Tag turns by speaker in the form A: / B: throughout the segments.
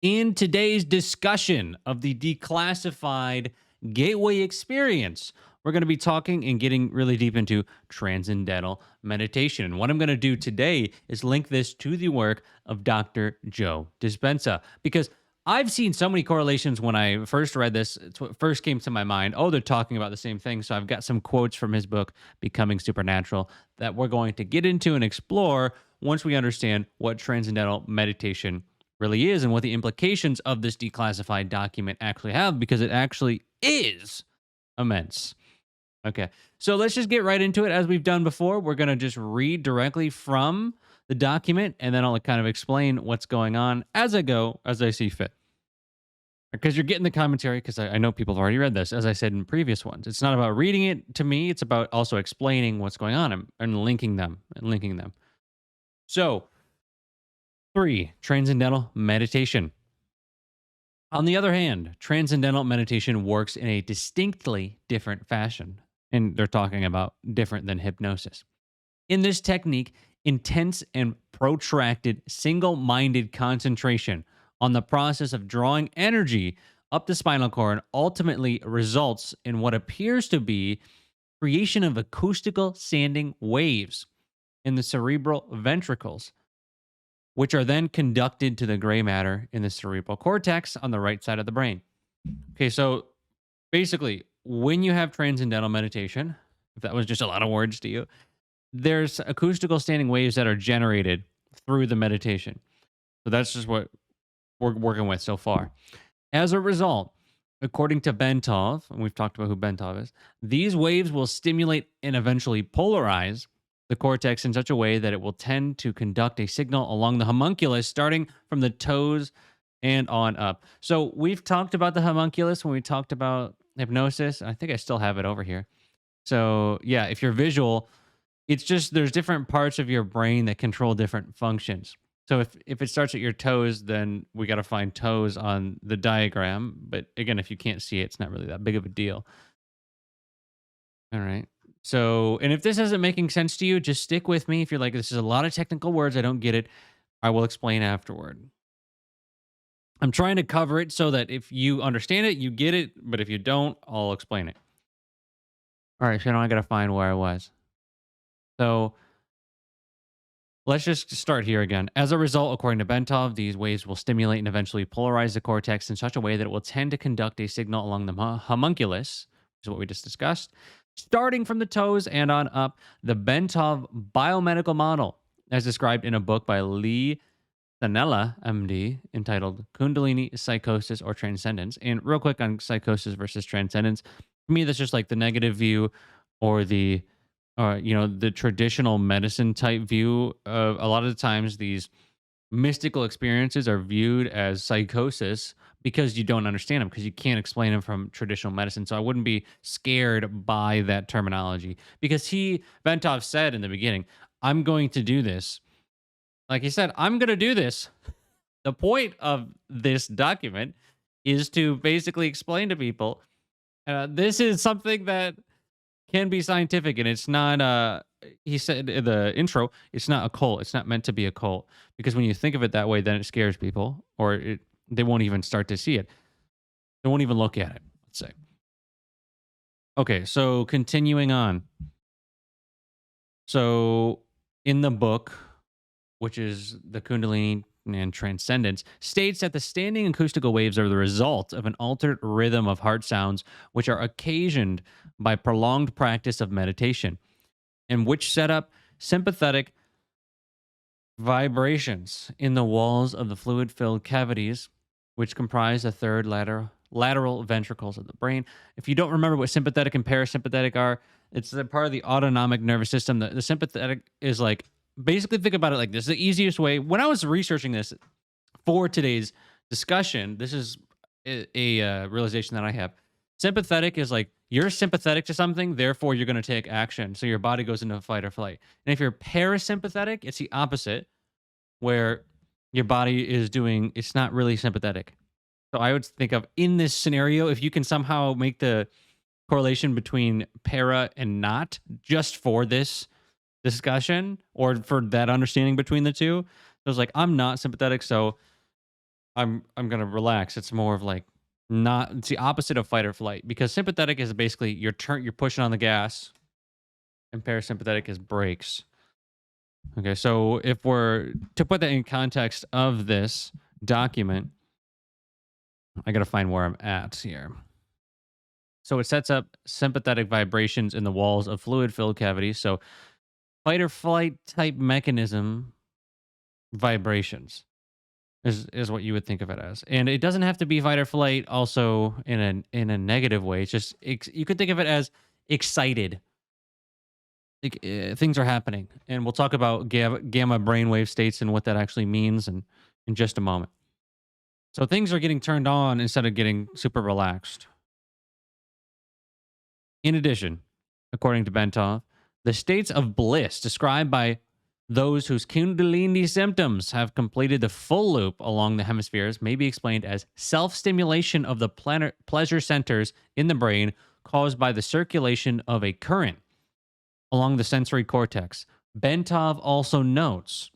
A: In today's discussion of the declassified gateway experience, we're going to be talking and getting really deep into transcendental meditation. And what I'm going to do today is link this to the work of Dr. Joe Dispenza because I've seen so many correlations when I first read this. It's what first came to my mind. Oh, they're talking about the same thing. So I've got some quotes from his book, Becoming Supernatural, that we're going to get into and explore once we understand what transcendental meditation really is and what the implications of this declassified document actually have, because it actually is immense. Okay, so let's just get right into it. As we've done before, we're going to just read directly from the document, and then I'll kind of explain what's going on as I go, as I see fit. Because you're getting the commentary, because I know people have already read this, as I said in previous ones. It's not about reading it to me, it's about also explaining what's going on and linking them and linking them. So, 3, transcendental meditation. On the other hand, transcendental meditation works in a distinctly different fashion. And they're talking about different than hypnosis. In this technique, intense and protracted single minded concentration on the process of drawing energy up the spinal cord ultimately results in what appears to be creation of acoustical sanding waves in the cerebral ventricles, which are then conducted to the gray matter in the cerebral cortex on the right side of the brain. Okay, so basically, when you have transcendental meditation, if that was just a lot of words to you, there's acoustical standing waves that are generated through the meditation. So that's just what we're working with so far. As a result, according to Bentov, and we've talked about who Bentov is, these waves will stimulate and eventually polarize the cortex in such a way that it will tend to conduct a signal along the homunculus starting from the toes and on up. So we've talked about the homunculus when we talked about hypnosis. I think I still have it over here. So yeah, if you're visual, it's just there's different parts of your brain that control different functions. So if it starts at your toes, then we got to find toes on the diagram. But again, if you can't see it, it's not really that big of a deal. All right. So, and if this isn't making sense to you, just stick with me. If you're like, this is a lot of technical words, I don't get it, I will explain afterward. I'm trying to cover it so that if you understand it, you get it. But if you don't, I'll explain it. All right. So now I got to find where I was. So let's just start here again. As a result, according to Bentov, these waves will stimulate and eventually polarize the cortex in such a way that it will tend to conduct a signal along the homunculus, which is what we just discussed, starting from the toes and on up. The Bentov biomedical model, as described in a book by Lee Sanella, MD, entitled Kundalini Psychosis or Transcendence. And real quick on psychosis versus transcendence, to me, that's just like the negative view or the the traditional medicine type view of a lot of the times these mystical experiences are viewed as psychosis because you don't understand them, because you can't explain them from traditional medicine. So I wouldn't be scared by that terminology because Ventov said in the beginning, I'm going to do this. Like he said, I'm going to do this. The point of this document is to basically explain to people this is something that can be scientific, and it's not he said in the intro, it's not a cult. It's not meant to be a cult, because when you think of it that way, then it scares people, or they won't even start to see it. They won't even look at it, let's say. Okay, so continuing on. So in the book, which is the Kundalini and Transcendence, states that the standing acoustical waves are the result of an altered rhythm of heart sounds, which are occasioned by prolonged practice of meditation, and which set up sympathetic vibrations in the walls of the fluid-filled cavities, which comprise the third lateral ventricles of the brain. If you don't remember what sympathetic and parasympathetic are, it's a part of the autonomic nervous system. The sympathetic is like, basically think about it like this. The easiest way, when I was researching this for today's discussion, this is a realization that I have. Sympathetic is like you're sympathetic to something, therefore you're going to take action. So your body goes into fight or flight. And if you're parasympathetic, it's the opposite, where your body is doing, it's not really sympathetic. So I would think of in this scenario, if you can somehow make the correlation between para and not just for this discussion or for that understanding between the two. So it's like, I'm not sympathetic, so I'm gonna relax. It's more of like not it's the opposite of fight or flight because sympathetic is basically you're pushing on the gas and parasympathetic is brakes. Okay, so if we're to put that in context of this document, I gotta find where I'm at here. So it sets up sympathetic vibrations in the walls of fluid-filled cavities. So fight or flight type mechanism vibrations is what you would think of it as. And it doesn't have to be fight or flight also in a negative way. It's just you could think of it as excited. Like, things are happening. And we'll talk about gamma brainwave states and what that actually means in just a moment. So things are getting turned on instead of getting super relaxed. In addition, according to Bentov, the states of bliss described by those whose Kundalini symptoms have completed the full loop along the hemispheres may be explained as self stimulation of the pleasure centers in the brain caused by the circulation of a current along the sensory cortex. Bentov also notes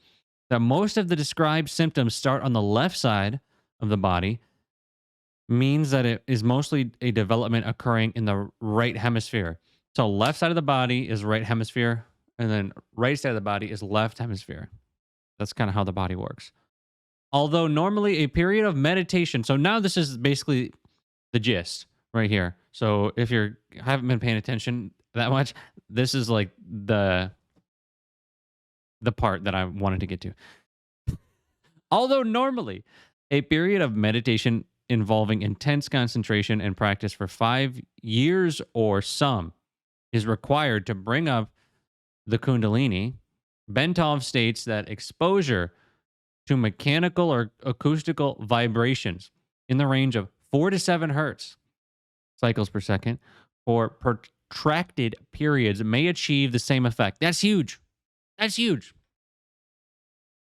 A: that most of the described symptoms start on the left side of the body, means that it is mostly a development occurring in the right hemisphere. So left side of the body is right hemisphere, and then right side of the body is left hemisphere. That's kind of how the body works. Although normally a period of meditation. So now this is basically the gist right here. So if you haven't been paying attention that much, this is like the part that I wanted to get to. Although normally a period of meditation involving intense concentration and practice for 5 years or some is required to bring up the Kundalini, Bentov states that exposure to mechanical or acoustical vibrations in the range of 4 to 7 hertz cycles per second for protracted periods may achieve the same effect. That's huge. That's huge.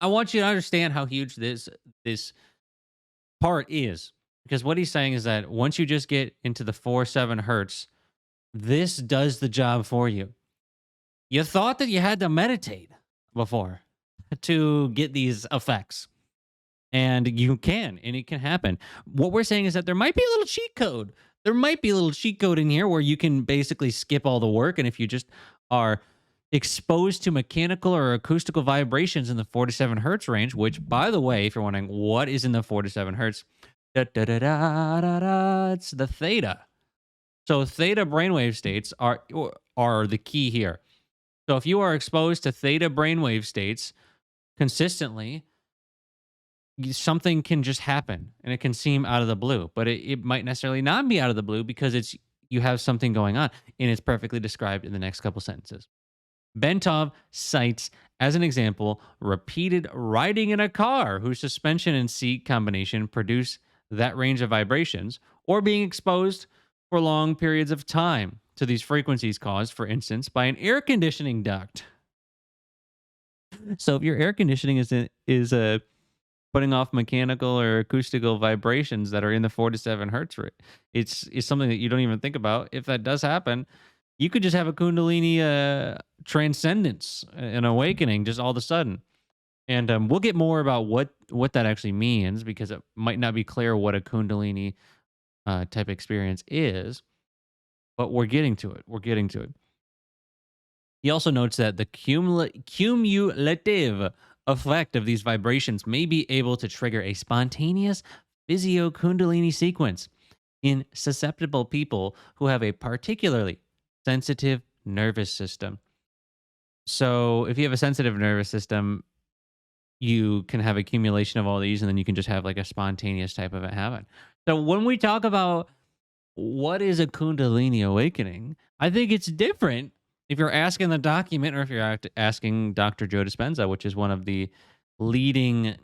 A: I want you to understand how huge this part is because what he's saying is that once you just get into the 4-7 hertz, this does the job for you. You thought that you had to meditate before to get these effects, and you can, and it can happen. What we're saying is that there might be a little cheat code. There might be a little cheat code in here where you can basically skip all the work, and if you just are exposed to mechanical or acoustical vibrations in the 4 to 7 hertz range, which, by the way, if you're wondering what is in the 4 to 7 hertz, it's the theta. So theta brainwave states are the key here. So if you are exposed to theta brainwave states consistently, something can just happen and it can seem out of the blue, but it might necessarily not be out of the blue because you have something going on, and it's perfectly described in the next couple sentences. Bentov cites as an example repeated riding in a car whose suspension and seat combination produce that range of vibrations, or being exposed for long periods of time to these frequencies caused, for instance, by an air conditioning duct. So if your air conditioning is putting off mechanical or acoustical vibrations that are in the 4 to 7 hertz rate, it's something that you don't even think about. If that does happen, you could just have a Kundalini transcendence, an awakening, just all of a sudden. And we'll get more about what that actually means because it might not be clear what a Kundalini type experience is, but we're getting to it. We're getting to it. He also notes that the cumulative effect of these vibrations may be able to trigger a spontaneous physio Kundalini sequence in susceptible people who have a particularly sensitive nervous system. So if you have a sensitive nervous system, you can have accumulation of all these, and then you can just have like a spontaneous type of it happen. So when we talk about what is a Kundalini awakening, I think it's different if you're asking the document or if you're asking Dr. Joe Dispenza, which is one of the leading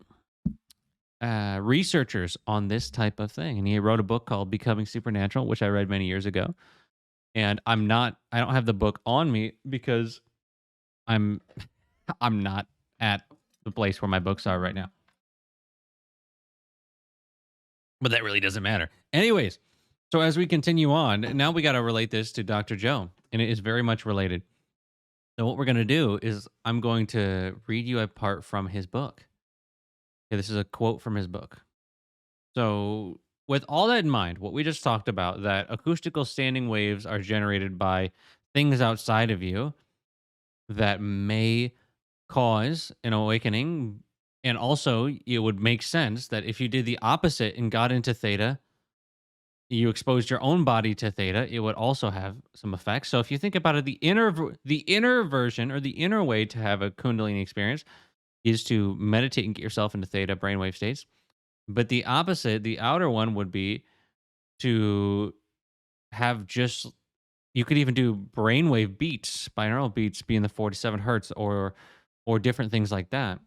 A: researchers on this type of thing. And he wrote a book called Becoming Supernatural, which I read many years ago. And I don't have the book on me because I'm not at the place where my books are right now. But that really doesn't matter. Anyways, so as we continue on, now we got to relate this to Dr. Joe, and it is very much related. So what we're going to do is I'm going to read you a part from his book. Okay, this is a quote from his book. So, with all that in mind, what we just talked about, that acoustical standing waves are generated by things outside of you that may cause an awakening. And also, it would make sense that if you did the opposite and got into theta, you exposed your own body to theta, it would also have some effects. So if you think about it, the inner version or the inner way to have a kundalini experience is to meditate and get yourself into theta brainwave states. But the opposite, the outer one, would be to have just, you could even do brainwave beats, binaural beats, be in the 47 hertz, or different things like that.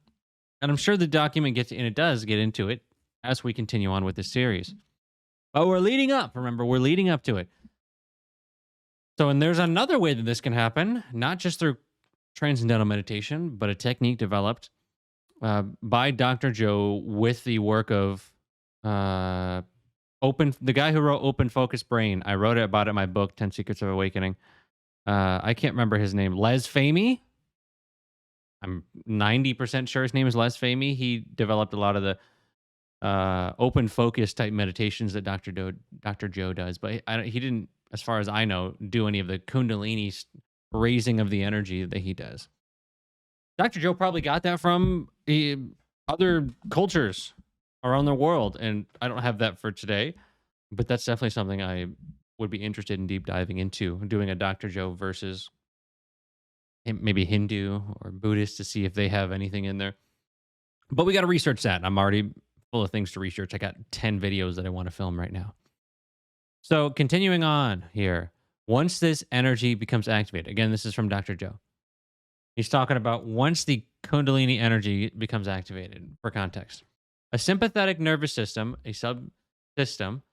A: And I'm sure the document gets, and it does get into it as we continue on with this series. But we're leading up. Remember, we're leading up to it. So, and there's another way that this can happen, not just through transcendental meditation, but a technique developed by Dr. Joe with the work of the guy who wrote Open Focus Brain. I wrote about it in my book, 10 Secrets of Awakening. I can't remember his name. Les Fahmy. I'm 90% sure his name is Les Fahmy. He developed a lot of the open focus type meditations that Dr. Joe does, but he didn't, as far as I know, do any of the Kundalini raising of the energy that he does. Dr. Joe probably got that from other cultures around the world, and I don't have that for today, but that's definitely something I would be interested in deep diving into, doing a Dr. Joe versus maybe Hindu or Buddhist to see if they have anything in there. But we got to research that. I'm already full of things to research. I got 10 videos that I want to film right now. So continuing on here, once this energy becomes activated, again, this is from Dr. Joe. He's talking about once the Kundalini energy becomes activated, for context. A sympathetic nervous system, a subsystem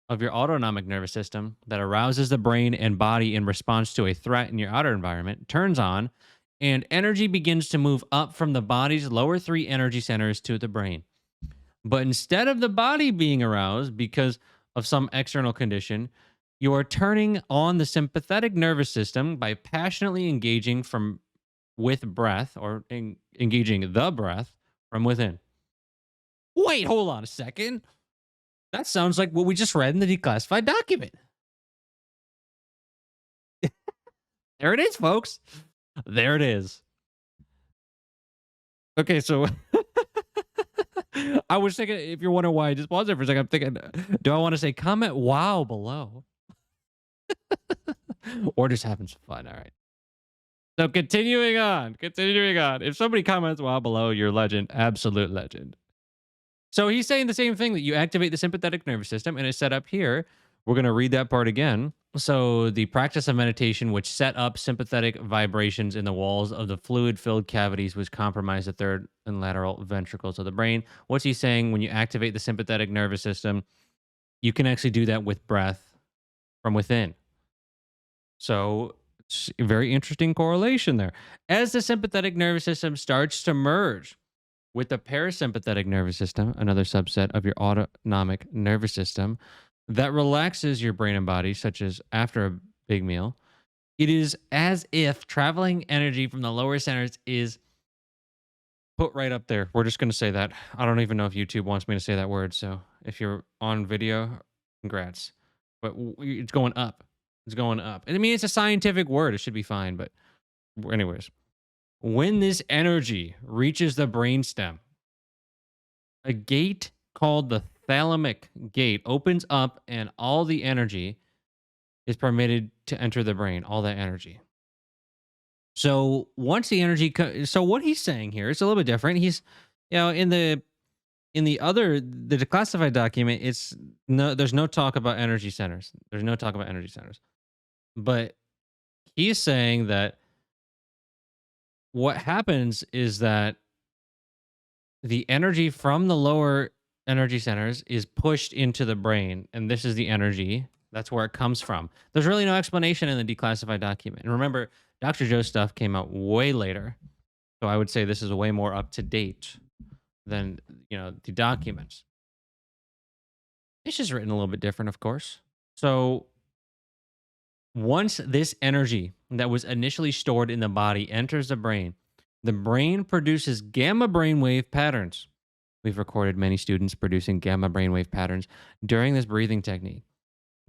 A: of your autonomic nervous system that arouses the brain and body in response to a threat in your outer environment, turns on, and energy begins to move up from the body's lower 3 energy centers to the brain. But instead of the body being aroused because of some external condition, you are turning on the sympathetic nervous system by passionately engaging with breath, or engaging the breath from within. Wait, hold on a second. That sounds like what we just read in the declassified document. There it is, folks. There it is. Okay, so I was thinking, if you're wondering why I just paused there for a second, I'm thinking, do I want to say comment wow below? Or just having some fun? All right. So continuing on. If somebody comments wow below, you're a legend, absolute legend. So he's saying the same thing, that you activate the sympathetic nervous system, and it's set up here. We're going to read that part again. So the practice of meditation, which set up sympathetic vibrations in the walls of the fluid-filled cavities, which compromise the third and lateral ventricles of the brain. What's he saying? When you activate the sympathetic nervous system, you can actually do that with breath from within. So it's a very interesting correlation there. As the sympathetic nervous system starts to merge with the parasympathetic nervous system, another subset of your autonomic nervous system that relaxes your brain and body, such as after a big meal, it is as if traveling energy from the lower centers is put right up there. We're just going to say that. I don't even know if YouTube wants me to say that word. So if you're on video, congrats. But it's going up. It's going up. And I mean, it's a scientific word. It should be fine. But anyways, when this energy reaches the brainstem, a gate called the thalamic gate opens up, and all the energy is permitted to enter the brain, all that energy. So once the energy, so what he's saying here is a little bit different. He's, in the declassified document, there's no talk about energy centers. But he's saying that what happens is that the energy from the lower energy centers is pushed into the brain, and this is the energy. That's where it comes from. There's really no explanation in the declassified document. And remember, Dr. Joe's stuff came out way later, so I would say this is way more up to date than the documents. It's just written a little bit different, of course. So once this energy that was initially stored in the body enters the brain produces gamma brainwave patterns We've recorded many students producing gamma brainwave patterns during this breathing technique.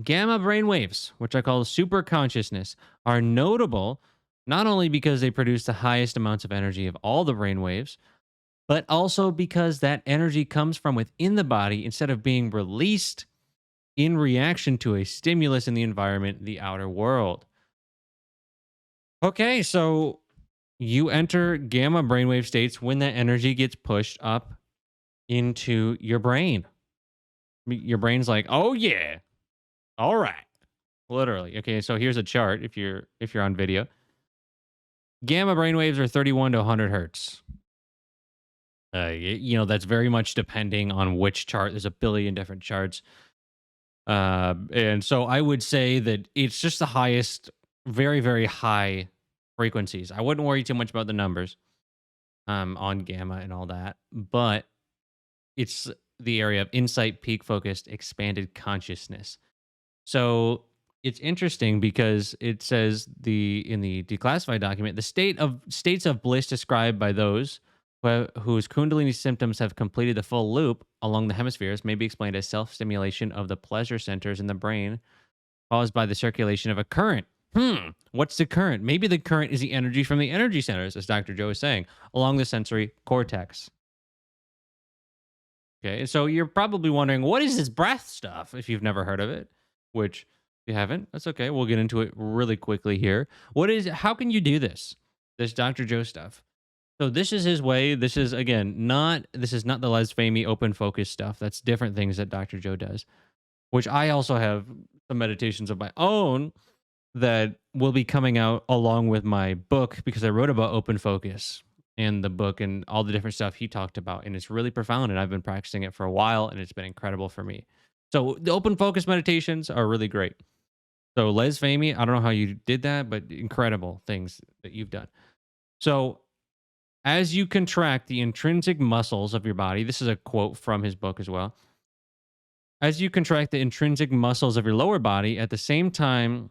A: Gamma brainwaves, which I call super consciousness, are notable not only because they produce the highest amounts of energy of all the brainwaves, but also because that energy comes from within the body instead of being released in reaction to a stimulus in the environment, the outer world. Okay, so you enter gamma brainwave states when that energy gets pushed up into your brain. Your brain's like, "Oh yeah, all right." Literally. Okay, so here's a chart if you're on video. Gamma brainwaves are 31 to 100 hertz. That's very much depending on which chart. There's a billion different charts. And so I would say that it's just the highest, very, very high frequencies. I wouldn't worry too much about the numbers on gamma and all that, but it's the area of insight, peak focused, expanded consciousness. So it's interesting because it says in the declassified document, the states of bliss described by those whose Kundalini symptoms have completed the full loop along the hemispheres may be explained as self-stimulation of the pleasure centers in the brain caused by the circulation of a current. What's the current? Maybe the current is the energy from the energy centers, as Dr. Joe is saying, along the sensory cortex. Okay, so you're probably wondering, what is this breath stuff if you've never heard of it? Which, if you haven't, that's okay. We'll get into it really quickly here. How can you do this? This Dr. Joe stuff. So this is his way. This is not the Les Fahmy open focus stuff. That's different things that Dr. Joe does, which I also have some meditations of my own that will be coming out along with my book because I wrote about open focus in the book and all the different stuff he talked about. And it's really profound. And I've been practicing it for a while and it's been incredible for me. So the open focus meditations are really great. So Les Fahmy, I don't know how you did that, but incredible things that you've done. So as you contract the intrinsic muscles of your body, this is a quote from his book as well. As you contract the intrinsic muscles of your lower body, at the same time,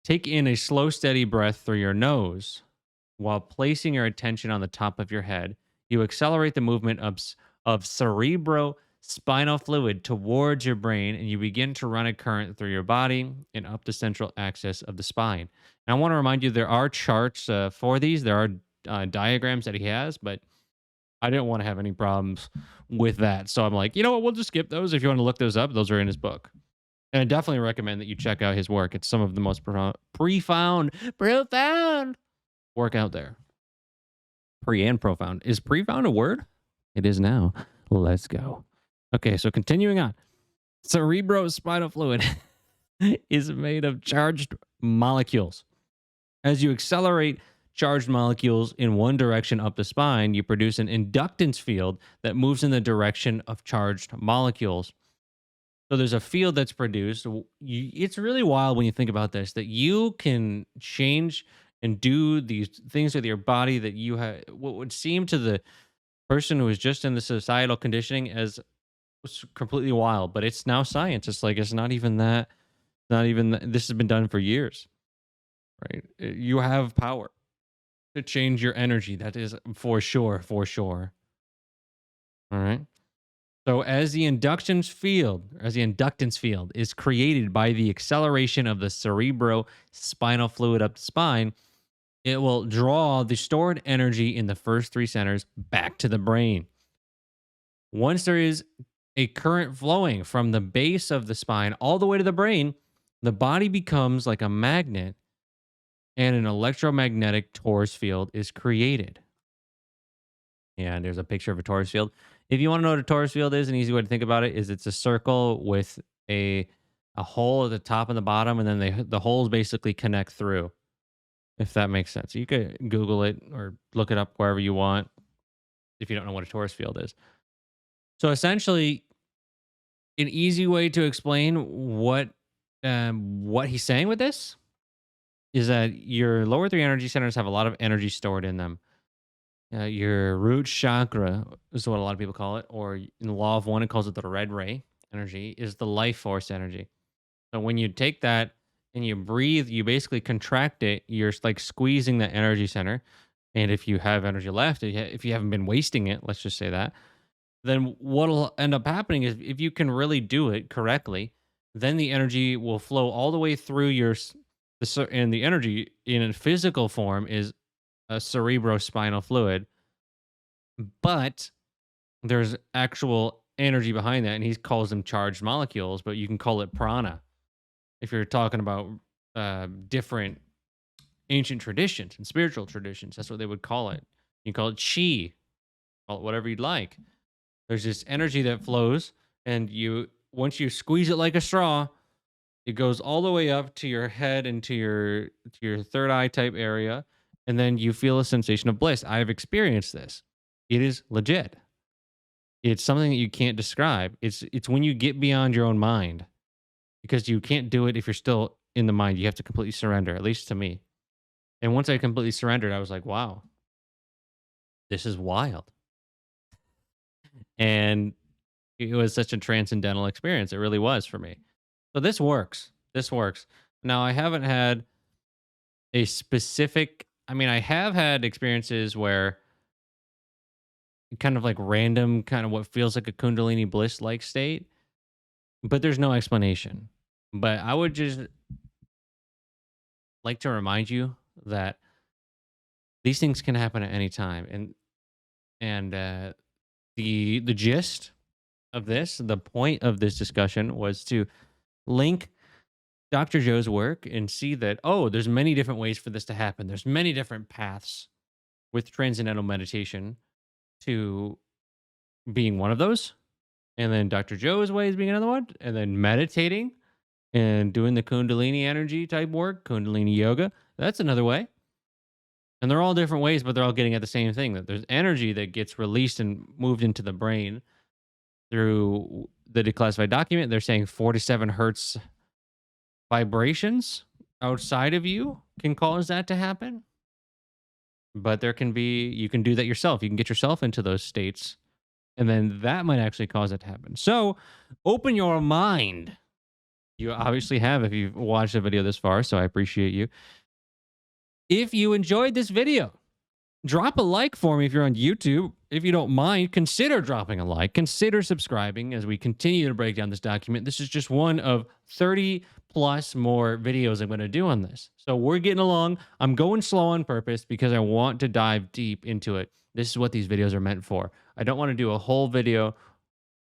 A: take in a slow, steady breath through your nose while placing your attention on the top of your head. You accelerate the movement of cerebrospinal fluid towards your brain, and you begin to run a current through your body and up the central axis of the spine. And I want to remind you there are charts for these. There are diagrams that he has, but I didn't want to have any problems with that. So I'm like, you know what? We'll just skip those. If you want to look those up, those are in his book. And I definitely recommend that you check out his work. It's some of the most profound work out there. Pre and profound. Is profound a word? It is now. Let's go. Okay, so continuing on. Cerebrospinal fluid is made of charged molecules. As you accelerate charged molecules in one direction up the spine, you produce an inductance field that moves in the direction of charged molecules. So there's a field that's produced. It's really wild when you think about this, that you can change and do these things with your body that you have, what would seem to the person who is just in the societal conditioning as completely wild, but it's now science. It's like, it's not even that, this has been done for years, right? You have power to change your energy. That is for sure, for sure. All right. So as the inductance field is created by the acceleration of the cerebrospinal fluid up the spine, it will draw the stored energy in the first three centers back to the brain. Once there is a current flowing from the base of the spine all the way to the brain, the body becomes like a magnet and an electromagnetic Taurus field is created. And there's a picture of a Taurus field. If you want to know what a Taurus field is, an easy way to think about it is it's a circle with a hole at the top and the bottom, and then the holes basically connect through, if that makes sense. You could Google it or look it up wherever you want if you don't know what a Taurus field is. So essentially, an easy way to explain what he's saying with this is that your lower three energy centers have a lot of energy stored in them. Your root chakra is what a lot of people call it, or in the law of one, it calls it the red ray energy, is the life force energy. So when you take that and you breathe, you basically contract it. You're like squeezing the energy center. And if you have energy left, if you haven't been wasting it, let's just say that, then what'll end up happening is if you can really do it correctly, then the energy will flow all the way through and the energy in a physical form is a cerebrospinal fluid, but there's actual energy behind that, and he calls them charged molecules, but you can call it prana if you're talking about different ancient traditions and spiritual traditions. That's what they would call it. You can call it chi, call it whatever you'd like. There's this energy that flows, and once you squeeze it like a straw, it goes all the way up to your head and to your third eye type area, and then you feel a sensation of bliss. I have experienced this. It is legit. It's something that you can't describe. It's when you get beyond your own mind, because you can't do it if you're still in the mind. You have to completely surrender, at least to me. And once I completely surrendered, I was like, wow, this is wild. And it was such a transcendental experience. It really was for me. So this works. This works. Now, I haven't had a specific, I mean, I have had experiences where kind of like random, kind of what feels like a Kundalini bliss like state, but there's no explanation. But I would just like to remind you that these things can happen at any time. And the gist of this, the point of this discussion was to link Dr. Joe's work and see that, oh, there's many different ways for this to happen. There's many different paths with transcendental meditation to being one of those. And then Dr. Joe's way is being another one. And then meditating and doing the Kundalini energy type work, Kundalini yoga, that's another way. And they're all different ways, but they're all getting at the same thing, that there's energy that gets released and moved into the brain through the declassified document. They're saying 47 hertz vibrations outside of you can cause that to happen. But you can do that yourself. You can get yourself into those states, and then that might actually cause it to happen. So open your mind. You obviously have if you've watched the video this far, so I appreciate you. If you enjoyed this video, drop a like for me if you're on YouTube. If you don't mind, consider dropping a like. Consider subscribing as we continue to break down this document. This is just one of 30 plus more videos I'm going to do on this. So we're getting along. I'm going slow on purpose because I want to dive deep into it. This is what these videos are meant for. I don't want to do a whole video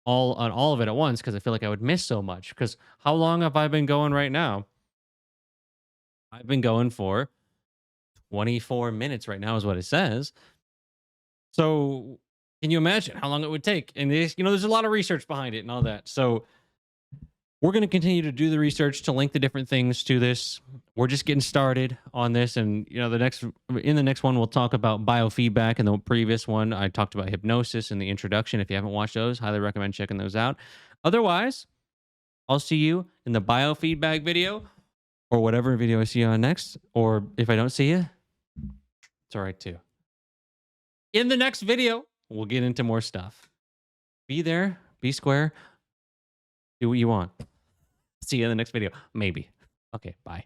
A: all of it at once because I feel like I would miss so much. Because how long have I been going right now? I've been going for 24 minutes right now is what it says. So can you imagine how long it would take? And there's a lot of research behind it and all that. So we're going to continue to do the research to link the different things to this. We're just getting started on this. And, in the next one, we'll talk about biofeedback. And the previous one, I talked about hypnosis in the introduction. If you haven't watched those, highly recommend checking those out. Otherwise, I'll see you in the biofeedback video or whatever video I see you on next. Or if I don't see you, it's all right too. In the next video, we'll get into more stuff. Be there, be square, do what you want. See you in the next video. Maybe. Okay, bye.